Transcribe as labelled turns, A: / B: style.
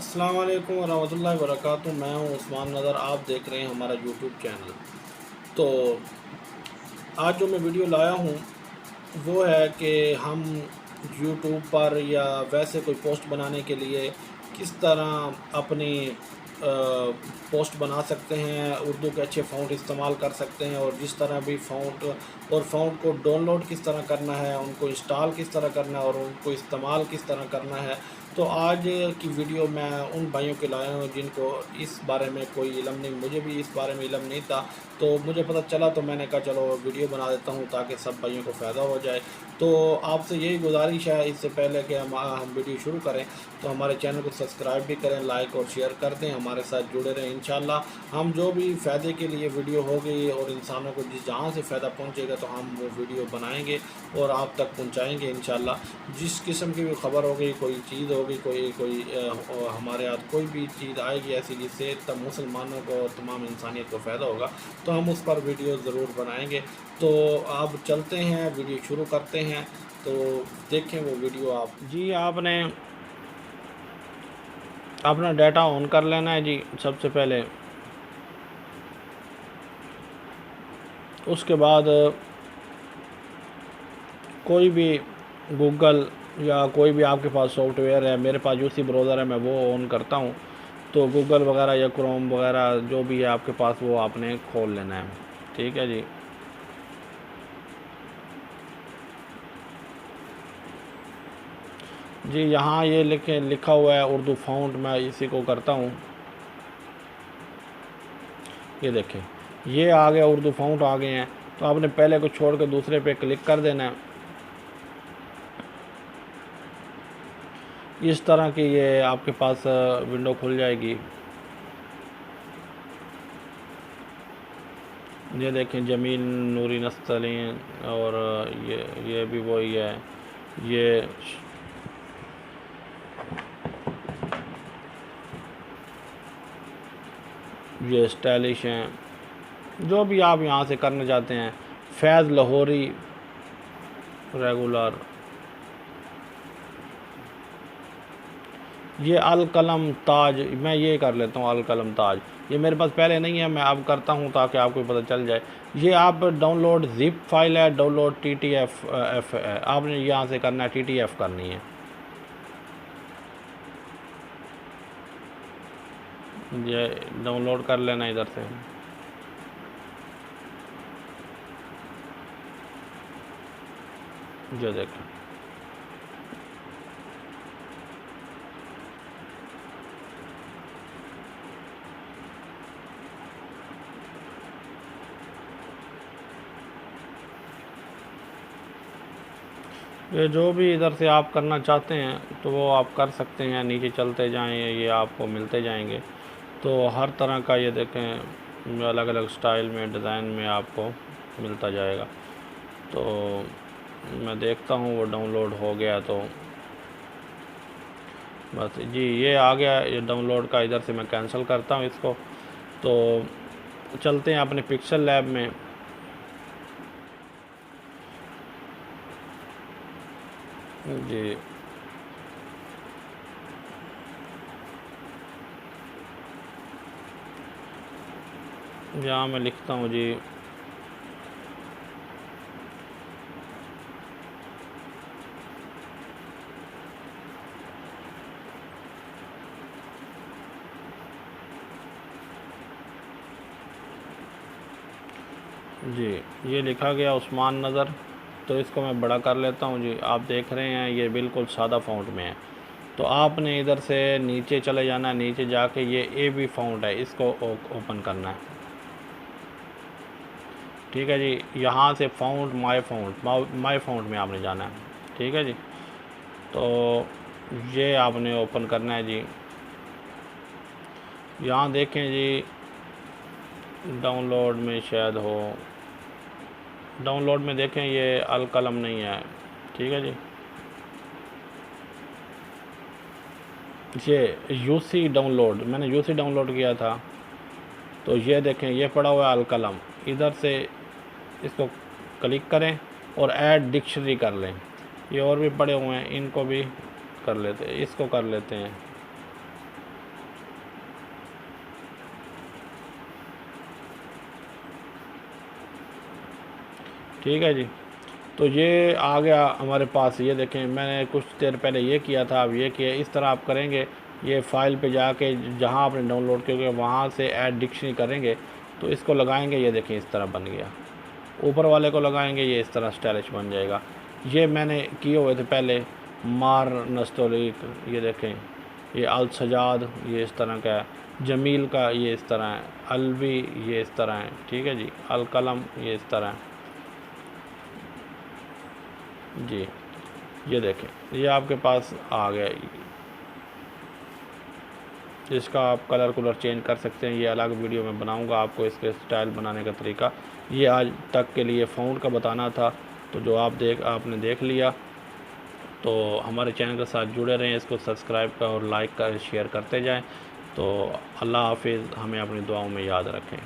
A: अस्सलाम वालेकुम वरहमतुल्लाहि वबरकातुहू। मैं हूं उस्मान नज़र, आप देख रहे हैं हमारा यूट्यूब चैनल। तो आज जो मैं वीडियो लाया हूं वो है कि हम यूट्यूब पर या वैसे कोई पोस्ट बनाने के लिए किस तरह अपनी पोस्ट बना सकते हैं, उर्दू के अच्छे फ़ॉन्ट इस्तेमाल कर सकते हैं, और जिस तरह भी फ़ॉन्ट को डाउनलोड किस तरह करना है, उनको इंस्टॉल किस तरह करना है और उनको इस्तेमाल किस तरह करना है। तो आज की वीडियो मैं उन भाइयों के लाया हूँ जिनको इस बारे में कोई इल्म नहीं, मुझे भी इस बारे में इल्म नहीं था। तो मुझे पता चला तो मैंने कहा चलो वीडियो बना देता हूँ ताकि सब भाइयों को फ़ायदा हो जाए। तो आपसे यही गुजारिश है, इससे पहले कि हम वीडियो शुरू करें तो हमारे चैनल को सब्सक्राइब भी करें, लाइक और शेयर कर दें, हमारे साथ जुड़े रहें। इंशाल्लाह हम जो भी फ़ायदे के लिए वीडियो होगी और इंसानों को जहाँ से फ़ायदा पहुँचेगा तो हम वो वीडियो बनाएंगे और आप तक पहुँचाएँगे इंशाल्लाह। जिस किस्म की भी ख़बर होगी, कोई चीज़ होगी, कोई हमारे हाथ कोई भी चीज़ आएगी ऐसी जिससे तब मुसलमानों को और तमाम इंसानियत को फ़ायदा होगा तो हम उस पर वीडियो ज़रूर बनाएंगे। तो अब चलते हैं, वीडियो शुरू करते हैं। तो देखें वो वीडियो आप जी। आपने अपना डाटा ऑन कर लेना है जी सबसे पहले। उसके बाद कोई भी गूगल या कोई भी आपके पास सॉफ्टवेयर है, मेरे पास यूसी ब्राउज़र है, मैं वो ऑन करता हूँ। तो गूगल वगैरह या क्रोम वगैरह जो भी है आपके पास वो आपने खोल लेना है। ठीक है जी। जी यहाँ ये लिखा हुआ है उर्दू फ़ॉन्ट, मैं इसी को करता हूँ। ये देखें, ये आ गया, उर्दू फ़ॉन्ट आ गए हैं। तो आपने पहले को छोड़ कर दूसरे पे क्लिक कर देना है। इस तरह की ये आपके पास विंडो खुल जाएगी। ये देखें, जमील नूरी नस्तलीन, और ये भी वही है। ये स्टाइलिश हैं, जो भी आप यहाँ से करना चाहते हैं। फैज़ लाहौरी रेगुलर, ये अल कलम ताज, मैं ये कर लेता हूँ अल कलम ताज। ये मेरे पास पहले नहीं है, मैं अब करता हूँ ताकि आपको पता चल जाए। ये आप डाउनलोड ज़िप फाइल है, डाउनलोड TTF है, आपने यहाँ से करना है, TTF करनी है। ये डाउनलोड कर लेना इधर से। ये देखें, ये जो भी इधर से आप करना चाहते हैं तो वो आप कर सकते हैं। नीचे चलते जाएं, ये आपको मिलते जाएंगे। तो हर तरह का ये देखें, अलग अलग स्टाइल में, डिज़ाइन में आपको मिलता जाएगा। तो मैं देखता हूँ वो डाउनलोड हो गया तो बस जी, ये आ गया ये डाउनलोड का। इधर से मैं कैंसिल करता हूँ इसको। तो चलते हैं अपने पिक्सल लैब में। जी यहाँ मैं लिखता हूँ जी, ये लिखा गया उस्मान नज़र। तो इसको मैं बड़ा कर लेता हूँ जी। आप देख रहे हैं ये बिल्कुल सादा फ़ॉन्ट में है। तो आपने इधर से नीचे चले जाना है, नीचे जाके ये AB फ़ॉन्ट है, इसको ओपन करना है। ठीक है जी। यहाँ से फ़ॉन्ट माय फ़ॉन्ट में आपने जाना है। ठीक है जी। तो ये आपने ओपन करना है जी। यहाँ देखें जी, डाउनलोड में शायद हो, डाउनलोड में देखें ये अल कलम नहीं है। ठीक है जी। ये यूसी डाउनलोड, मैंने यूसी डाउनलोड किया था। तो ये देखें, ये पड़ा हुआ है अल कलम। इधर से इसको क्लिक करें और ऐड डिक्शनरी कर लें। ये और भी पड़े हुए हैं, इनको भी कर लेते हैं, इसको कर लेते हैं। ठीक है जी। तो ये आ गया हमारे पास, ये देखें मैंने कुछ देर पहले ये किया था, अब ये किया। इस तरह आप करेंगे, ये फ़ाइल पे जाके जहाँ आपने डाउनलोड किया वहाँ से ऐड डिक्शनरी करेंगे तो इसको लगाएंगे, ये देखें इस तरह बन गया। ऊपर वाले को लगाएंगे, ये इस तरह स्टाइलिश बन जाएगा। ये मैंने किए हुए थे पहले, मार नस्तोलिक, ये देखें, ये अल सजाद ये इस तरह का है, जमील का ये इस तरह है, अलवी ये इस तरह है, ठीक है जी, अल कलम ये इस तरह है जी। ये देखें, ये आपके पास आ गया। इसका आप कलर कुलर चेंज कर सकते हैं, ये अलग वीडियो में बनाऊंगा आपको इसके स्टाइल बनाने का तरीका। ये आज तक के लिए फ़ाउंड का बताना था, तो जो आपने देख लिया। तो हमारे चैनल के साथ जुड़े रहें, इसको सब्सक्राइब का और लाइक का शेयर करते जाएं। तो अल्लाह हाफिज़, हमें अपनी दुआओं में याद रखें।